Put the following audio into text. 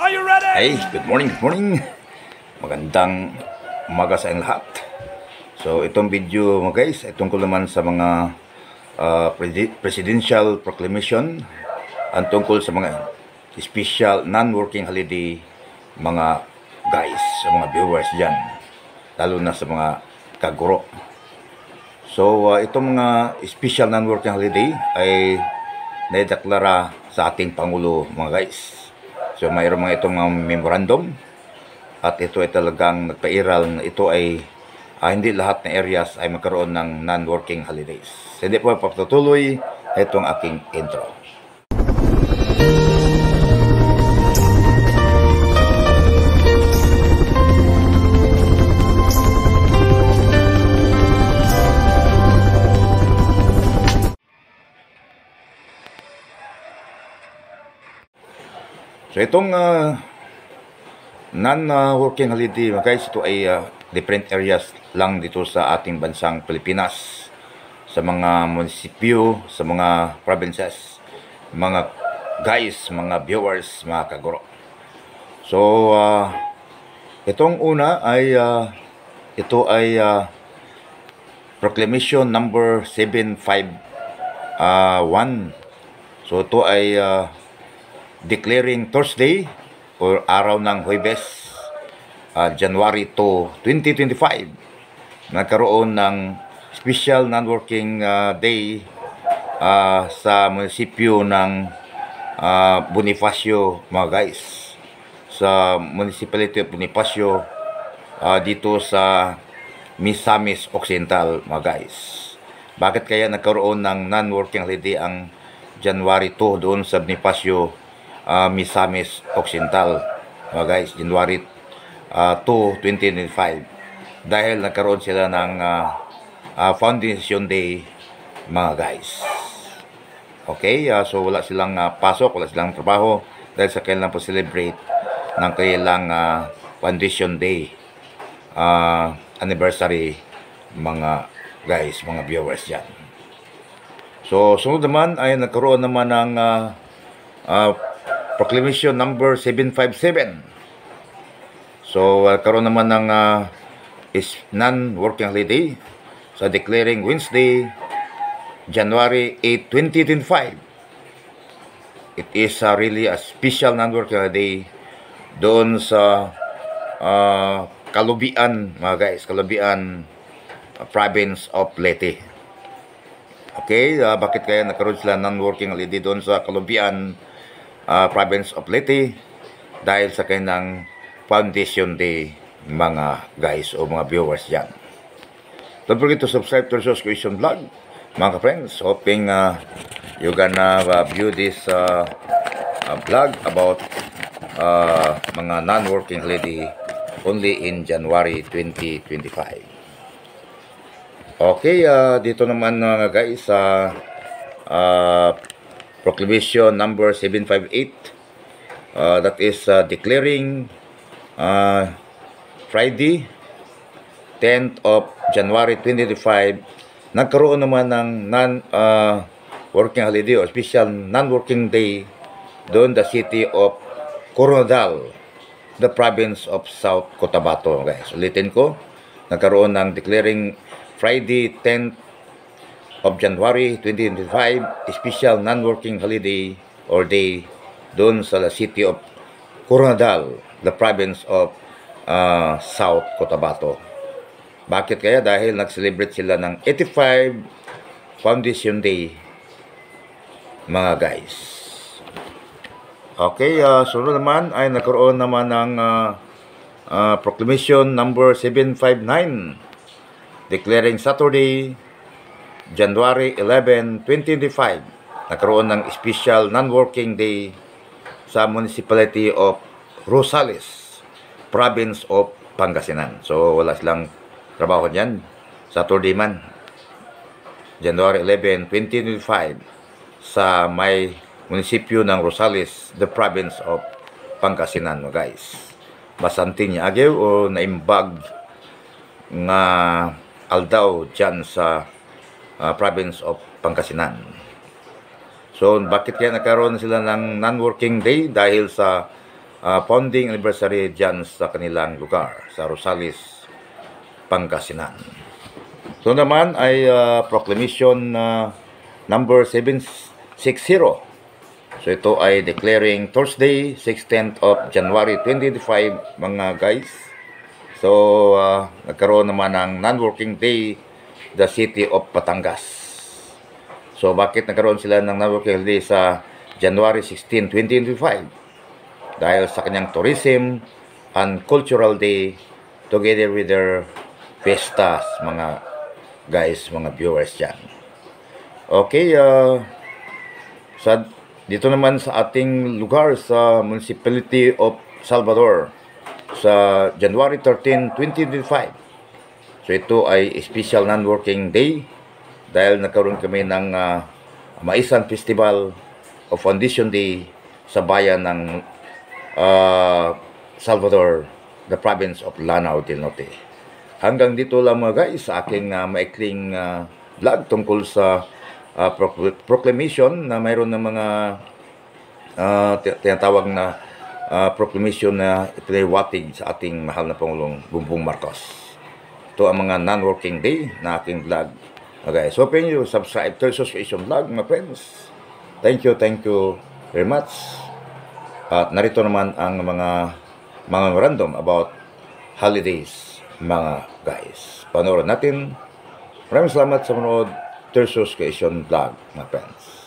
Are you ready? Hey, good morning, good morning. Magandang umaga sa inyong lahat. So, itong video mga guys ay tungkol naman sa mga presidential proclamation ang tungkol sa mga special non-working holiday mga guys, sa mga viewers dyan, lalo na sa mga kaguro. So, itong mga special non-working holiday ay naideklara sa ating Pangulo mga guys. So mayroon mga itong memorandum at ito ay talagang nagpairal na ito ay hindi lahat ng areas ay magkaroon ng non-working holidays. So, hindi po papatuloy itong aking intro. So itong non-working holiday guys, ito ay different areas lang dito sa ating bansang Pilipinas, sa mga munisipyo, sa mga provinces, mga guys, mga viewers, mga kaguro. So itong una ay ito ay proclamation number 751. So ito ay declaring Thursday or araw ng Huwebes, January 2, 2025, nagkaroon ng special non-working day sa munisipyo ng Bonifacio mga guys, sa municipality of Bonifacio dito sa Misamis Occidental mga guys. Bakit kaya nagkaroon ng non-working holiday ang January 2 doon sa Bonifacio Misamis Occidental mga guys, January 2, 2025, dahil nagkaroon sila ng Foundation Day mga guys. Okay, so wala silang pasok, wala silang trabaho dahil sa kailangan po celebrate ng kailang Foundation Day anniversary mga guys, mga viewers dyan. So sunod naman ay nagkaroon naman ng proclamation number 757. So karoon naman ng is non-working holiday sa declaring Wednesday, January 8, 2025. It is really a special non-working holiday doon sa Kalubian mga guys, Kalubian province of Leyte. Okay, bakit kaya nagkaroon sila non-working holiday doon sa Kalubian province of Leyte? Dahil sa kanilang Foundation Day mga guys o mga viewers dyan. Don't forget to subscribe to Josh Creation Vlog mga friends. Hoping you gonna view this vlog about mga non-working holiday only in January 2025. Okay, dito naman guys proclamation number 758, that is declaring Friday 10th of January 2025 nagkaroon naman ng non-working holiday o special non-working day doon the city of Coronadal, the province of South Cotabato guys. Ulitin ko, nagkaroon ng declaring Friday 10th of January 2025 special non-working holiday or day doon sa city of Coronadal, the province of South Cotabato. Bakit kaya? Dahil nag-celebrate sila ng 85 Foundation Day mga guys. Okay, sunod naman ay nagkaroon naman ng proclamation number 759 declaring Saturday, January 11, 2025, nagkaroon ng special non-working day sa municipality of Rosales, province of Pangasinan. So wala silang trabaho dyan, Saturday man, January 11, 2025, sa may munisipyo ng Rosales, the province of Pangasinan guys. Basantin niya agyo o naimbag nga aldaw dyan sa province of Pangasinan. So bakit kaya nagkaroon sila ng non-working day? Dahil sa founding anniversary dyan sa kanilang lugar, sa Rosales, Pangasinan. So naman ay proclamation number 760. So ito ay declaring Thursday, 16th of January 2025 mga guys. So nagkaroon naman ng non-working day the city of Batangas. So bakit nagkaroon sila ng non-working day sa January 16, 2025? Dahil sa kanyang tourism and cultural day together with their fiestas mga guys, mga viewers dyan. Okay, dito naman sa ating lugar sa Municipality of Salvador sa January 13, 2025. So ito ay special non-working day dahil nagkaroon kami ng Maisan Festival o Foundation Day sa bayan ng Salvador, the province of Lanao del Norte. Hanggang dito lang mga guys sa aking maikling vlog tungkol sa proclamation na mayroon ng mga tinatawag na proclamation na ipinaywatig sa ating mahal na Pangulong Bongbong Marcos. Ito ang mga non-working day na aking vlog. Okay, so open you subscribe to Association Vlog, my friends. Thank you very much. At narito naman ang mga memorandum about holidays, mga guys. Panoorin natin. Maraming salamat sa manood. Tersus Creation Vlog, my friends.